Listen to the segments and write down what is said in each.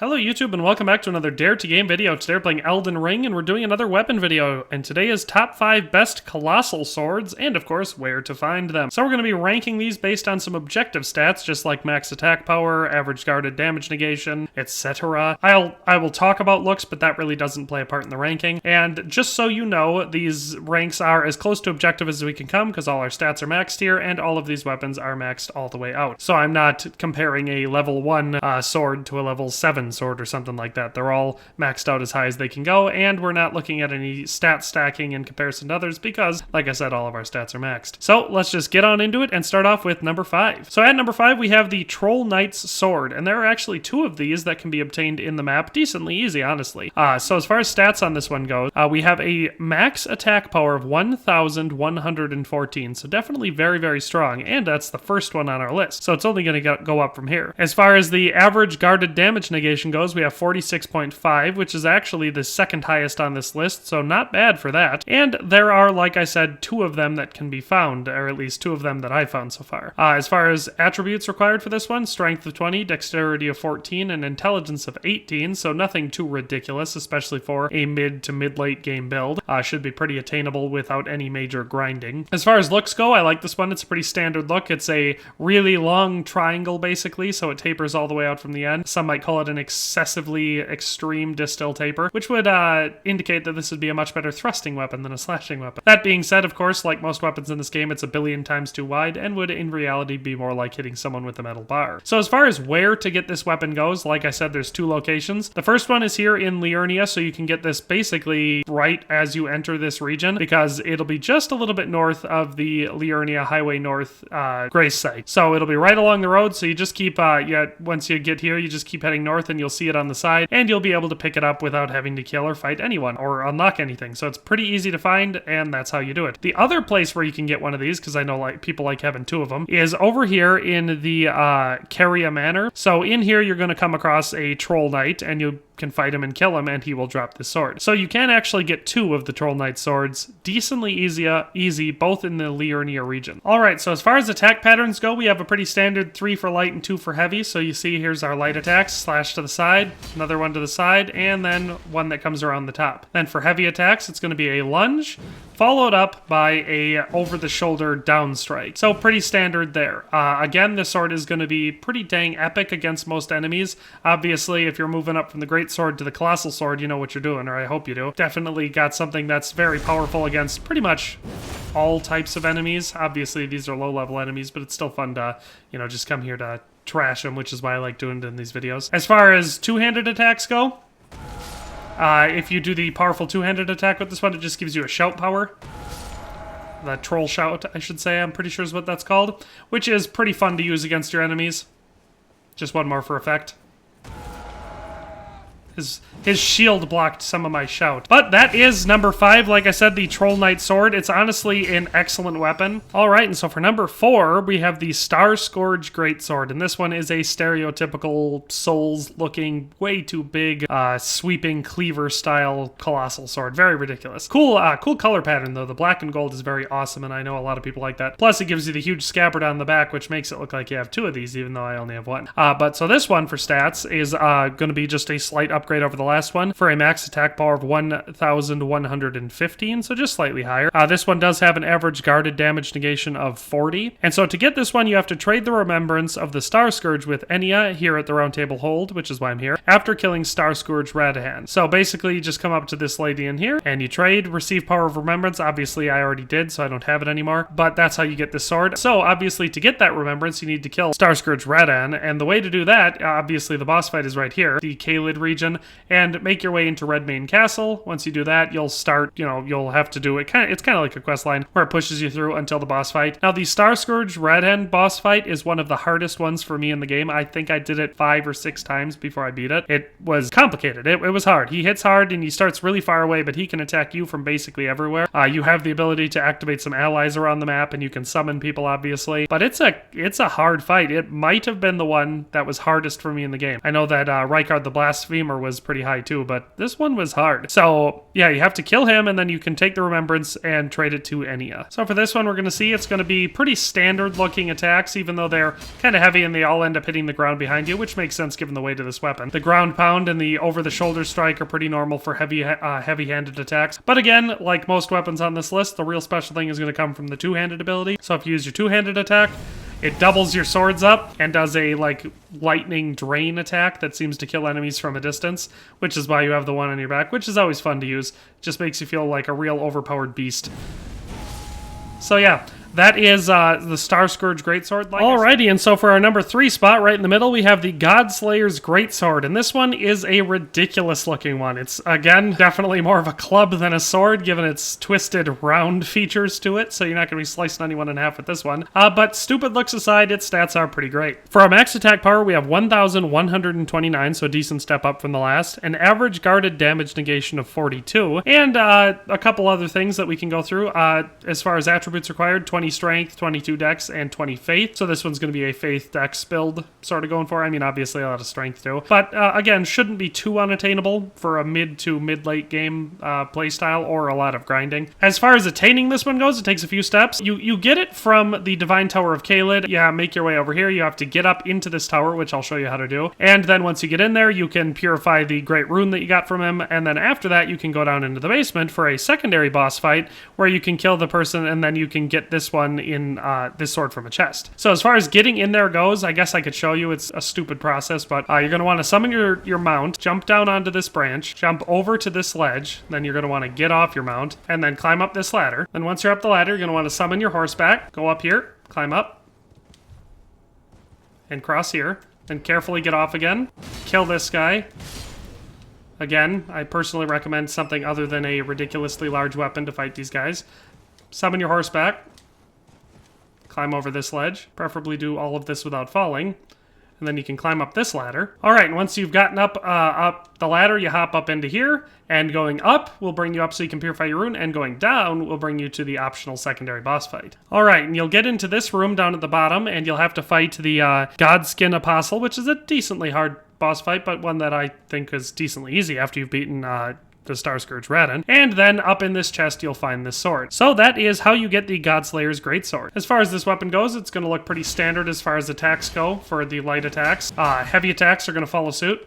Hello YouTube and welcome back to another Dare to Game video. Today we're playing Elden Ring and we're doing another weapon video. And today is top 5 best Colossal Swords and of course where to find them. So we're going to be ranking these based on some objective stats just like max attack power, average guarded damage negation, etc. I will talk about looks but that really doesn't play a part in the ranking. And just so you know, these ranks are as close to objective as we can come because all our stats are maxed here and all of these weapons are maxed all the way out. So I'm not comparing a level 1 sword to a level 7 sword or something like that. They're all maxed out as high as they can go, and we're not looking at any stat stacking in comparison to others because, like I said, all of our stats are maxed. So let's just get on into it and start off with number 5. So at number 5 we have the Troll Knight's Sword, and there are actually 2 of these that can be obtained in the map decently easy, honestly. So as far as stats on this one goes, we have a max attack power of 1,114, so definitely very, very strong, and that's the first one on our list, so it's only going to go up from here. As far as the average guarded damage negation goes, we have 46.5, which is actually the second highest on this list, so not bad for that. And there are, like I said, 2 of them that can be found, or at least 2 of them that I found so far. As far as attributes required for this one, strength of 20, dexterity of 14, and intelligence of 18, so nothing too ridiculous, especially for a mid to mid-late game build. Should be pretty attainable without any major grinding. As far as looks go, I like this one. It's a pretty standard look. It's a really long triangle, basically, so it tapers all the way out from the end. Some might call it an excessively extreme distill taper, which would indicate that this would be a much better thrusting weapon than a slashing weapon. That being said, of course, like most weapons in this game, it's a billion times too wide and would in reality be more like hitting someone with a metal bar. So as far as where to get this weapon goes, like I said, there's 2 locations. The first one is here in Liurnia, so you can get this basically right as you enter this region because it'll be just a little bit north of the Liurnia Highway North grace site. So it'll be right along the road, so you just keep, once you get here, you just keep heading north and you'll see it on the side, and you'll be able to pick it up without having to kill or fight anyone or unlock anything. So it's pretty easy to find, and that's how you do it. The other place where you can get one of these, because I know people like having 2 of them, is over here in the Caria Manor. So in here you're going to come across a Troll Knight, and you can fight him and kill him, and he will drop the sword. So you can actually get 2 of the Troll Knight swords decently easy, both in the Liurnia region. Alright, so as far as attack patterns go, we have a pretty standard 3 for light and 2 for heavy. So you see here's our light attacks, slash to the side, another one to the side, and then one that comes around the top. Then for heavy attacks, it's going to be a lunge, followed up by a over-the-shoulder down strike. So pretty standard there. Again, this sword is going to be pretty dang epic against most enemies. Obviously, if you're moving up from the Greatsword to the Colossal Sword, you know what you're doing, or I hope you do. Definitely got something that's very powerful against pretty much all types of enemies. Obviously, these are low-level enemies, but it's still fun to, just come here to trash them, which is why I like doing it in these videos. As far as two-handed attacks go, if you do the powerful two-handed attack with this one, it just gives you a shout power. The troll shout, I should say, I'm pretty sure is what that's called, which is pretty fun to use against your enemies. Just one more for effect. His shield blocked some of my shout. But that is number 5, like I said, the Troll Knight Sword. It's honestly an excellent weapon. Alright, and so for number 4, we have the Starscourge Greatsword, and this one is a stereotypical Souls-looking, way too big, sweeping cleaver-style Colossal Sword. Very ridiculous. Cool color pattern, though. The black and gold is very awesome, and I know a lot of people like that. Plus, it gives you the huge scabbard on the back, which makes it look like you have 2 of these, even though I only have 1. But so this one, for stats, is going to be just a slight upgrade over the last one for a max attack power of 1,115, so just slightly higher. This one does have an average guarded damage negation of 40, and so to get this one you have to trade the remembrance of the Starscourge with Enya here at the Round Table Hold, which is why I'm here, after killing Starscourge Radahan. So basically you just come up to this lady in here and you trade, receive power of remembrance. Obviously I already did, so I don't have it anymore, but that's how you get this sword. So obviously to get that remembrance you need to kill Starscourge Radahan, and the way to do that, obviously the boss fight is right here, the Caelid region, and make your way into Redmane Castle. Once you do that, you'll start, you'll have to do it. It's kind of like a quest line where it pushes you through until the boss fight. Now, the Starscourge Radahan boss fight is one of the hardest ones for me in the game. I think I did it 5 or 6 times before I beat it. It was complicated. It was hard. He hits hard and he starts really far away, but he can attack you from basically everywhere. You have the ability to activate some allies around the map, and you can summon people, obviously. But it's a hard fight. It might have been the one that was hardest for me in the game. I know that Rykard the Blasphemer was pretty high too, but this one was hard. So yeah, you have to kill him, and then you can take the remembrance and trade it to Enya. So for this one, we're going to see it's going to be pretty standard looking attacks, even though they're kind of heavy and they all end up hitting the ground behind you, which makes sense given the weight of this weapon. The ground pound and the over-the-shoulder strike are pretty normal for heavy-handed attacks. But again, like most weapons on this list, the real special thing is going to come from the two-handed ability. So if you use your two-handed attack, it doubles your swords up and does a, like, lightning drain attack that seems to kill enemies from a distance, which is why you have the one on your back, which is always fun to use. It just makes you feel like a real overpowered beast. So yeah, that is the Starscourge Greatsword. Alrighty, and so for our number 3 spot, right in the middle, we have the GODSLAYER'S Greatsword, and this one is a ridiculous looking one. It's, again, definitely more of a club than a sword, given its twisted round features to it, so you're not going to be slicing anyone in half with this one. But stupid looks aside, its stats are pretty great. For our max attack power, we have 1,129, so a decent step up from the last, an average guarded damage negation of 42, and a couple other things that we can go through. As far as attributes required, 20 strength, 22 dex, and 20 faith. So this one's going to be a faith dex build sort of going for. I mean, obviously a lot of strength too. But again, shouldn't be too unattainable for a mid to mid-late game playstyle or a lot of grinding. As far as attaining this one goes, it takes a few steps. You get it from the Divine Tower of Caelid. Yeah, make your way over here. You have to get up into this tower, which I'll show you how to do. And then once you get in there, you can purify the great rune that you got from him. And then after that, you can go down into the basement for a secondary boss fight where you can kill the person and then you can get this one in this sword from a chest. So as far as getting in there goes, I guess I could show you. It's a stupid process, but you're going to want to summon your mount, jump down onto this branch, jump over to this ledge, then you're going to want to get off your mount, and then climb up this ladder. Then once you're up the ladder, you're going to want to summon your horseback, go up here, climb up, and cross here, then carefully get off again, kill this guy. Again, I personally recommend something other than a ridiculously large weapon to fight these guys. Summon your horseback, climb over this ledge, preferably do all of this without falling, and then you can climb up this ladder. All right, and once you've gotten up the ladder, you hop up into here, and going up will bring you up so you can purify your rune, and going down will bring you to the optional secondary boss fight. All right, and you'll get into this room down at the bottom, and you'll have to fight the Godskin Apostle, which is a decently hard boss fight, but one that I think is decently easy after you've beaten the Starscourge Radin, and then up in this chest you'll find this sword. So that is how you get the GODSLAYER'S Greatsword. As far as this weapon goes, it's going to look pretty standard as far as attacks go for the light attacks. Heavy attacks are going to follow suit.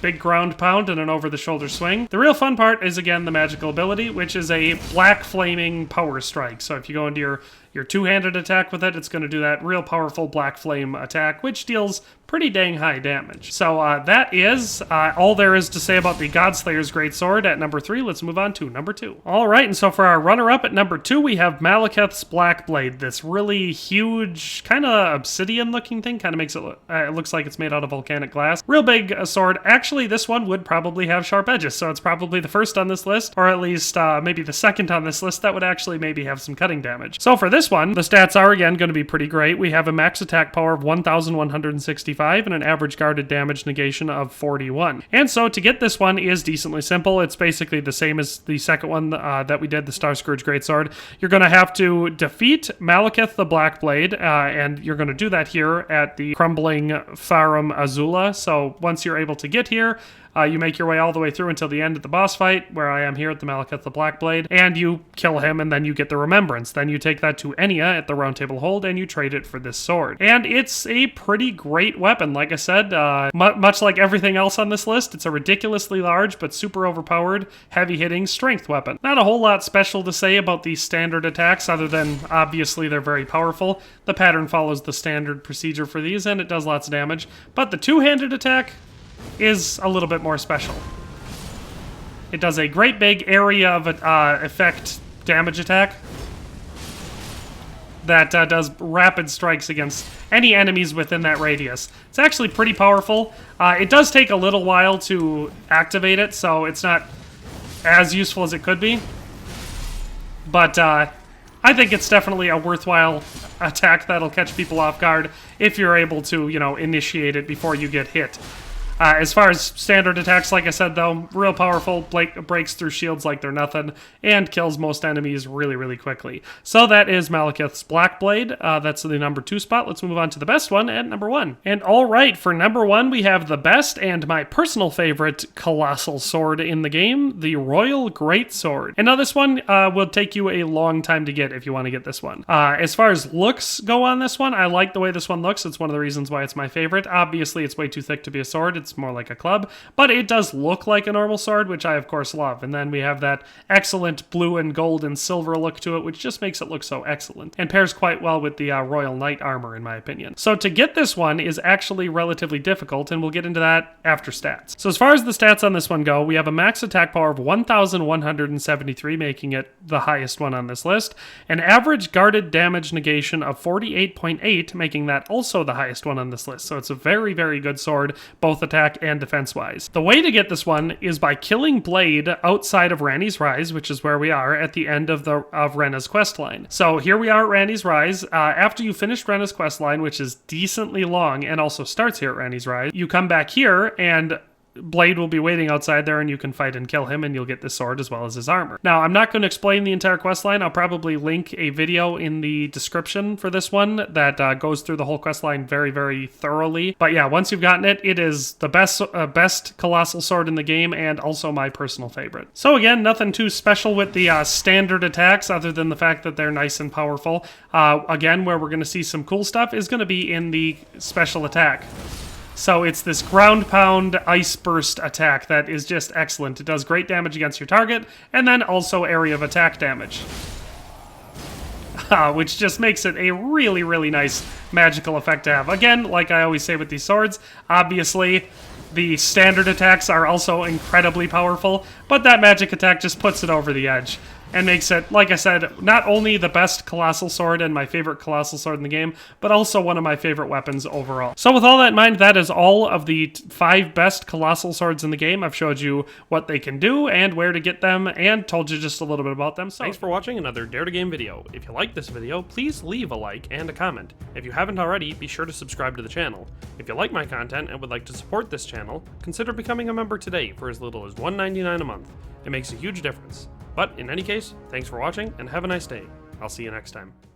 Big ground pound and an over-the-shoulder swing. The real fun part is, again, the magical ability, which is a black flaming power strike. So if you go into your two-handed attack with it, it's going to do that real powerful black flame attack, which deals pretty dang high damage. So that is all there is to say about the GODSLAYER'S Greatsword at number 3. Let's move on to number 2. All right, and so for our runner-up at number 2, we have MALIKETH'S Black Blade. This really huge, kind of obsidian-looking thing. Kind of makes it look, it looks like it's made out of volcanic glass. Real big sword. Actually, this one would probably have sharp edges, so it's probably the first on this list, or at least maybe the second on this list that would actually maybe have some cutting damage. So for this one, the stats are again going to be pretty great. We have a max attack power of 1,165 and an average guarded damage negation of 41. And so to get this one is decently simple. It's basically the same as the second one that we did, the Starscourge Greatsword. You're going to have to defeat Maliketh the Blackblade, and you're going to do that here at the Crumbling Farum Azula. So once you're able to get here, you make your way all the way through until the end of the boss fight, where I am here at the Maliketh the Blackblade, and you kill him, and then you get the Remembrance. Then you take that to Enya at the Round Table Hold, and you trade it for this sword. And it's a pretty great weapon. Like I said, much like everything else on this list, it's a ridiculously large but super overpowered, heavy-hitting strength weapon. Not a whole lot special to say about these standard attacks, other than obviously they're very powerful. The pattern follows the standard procedure for these, and it does lots of damage. But the two-handed attack is a little bit more special. It does a great big area of effect damage attack that does rapid strikes against any enemies within that radius. It's actually pretty powerful. It does take a little while to activate it, so it's not as useful as it could be. But I think it's definitely a worthwhile attack that'll catch people off guard if you're able to, you know, initiate it before you get hit. As far as standard attacks, like I said, though, real powerful, breaks through shields like they're nothing, and kills most enemies really, really quickly. So that is Maliketh's Black Blade. That's the number 2 spot. Let's move on to the best one at number 1. And all right, for number 1, we have the best and my personal favorite Colossal Sword in the game, the Royal Greatsword. And now this one will take you a long time to get if you want to get this one. As far as looks go on this one, I like the way this one looks. It's one of the reasons why it's my favorite. Obviously, it's way too thick to be a sword. It's more like a club, but it does look like a normal sword, which I of course love. And then we have that excellent blue and gold and silver look to it, which just makes it look so excellent and pairs quite well with the Royal Knight armor, in my opinion. So to get this one is actually relatively difficult, and we'll get into that after stats. So as far as the stats on this one go, we have a max attack power of 1,173, making it the highest one on this list. An average guarded damage negation of 48.8, making that also the highest one on this list. So it's a very, very good sword, both attack and defense-wise. The way to get this one is by killing Blade outside of Ranni's Rise, which is where we are at the end of Renna's questline. So here we are at Ranni's Rise. After you finish Renna's questline, which is decently long and also starts here at Ranni's Rise, you come back here and Blade will be waiting outside there, and you can fight and kill him, and you'll get this sword as well as his armor. Now, I'm not going to explain the entire questline. I'll probably link a video in the description for this one that goes through the whole questline very, very thoroughly. But yeah, once you've gotten it, it is the best Colossal Sword in the game, and also my personal favorite. So again, nothing too special with the standard attacks, other than the fact that they're nice and powerful. Again, where we're going to see some cool stuff is going to be in the special attack. So it's this ground pound ice burst attack that is just excellent. It does great damage against your target, and then also area of attack damage. Which just makes it a really, really nice magical effect to have. Again, like I always say with these swords, obviously the standard attacks are also incredibly powerful, but that magic attack just puts it over the edge and makes it, like I said, not only the best Colossal Sword and my favorite Colossal Sword in the game, but also one of my favorite weapons overall. So with all that in mind, that is all of the 5 best Colossal Swords in the game. I've showed you what they can do and where to get them, and told you just a little bit about them. So thanks for watching another Dare to Game video. If you like this video, please leave a like and a comment. If you haven't already, be sure to subscribe to the channel. If you like my content and would like to support this channel, consider becoming a member today for as little as $1.99 a month. It makes a huge difference. But in any case, thanks for watching and have a nice day. I'll see you next time.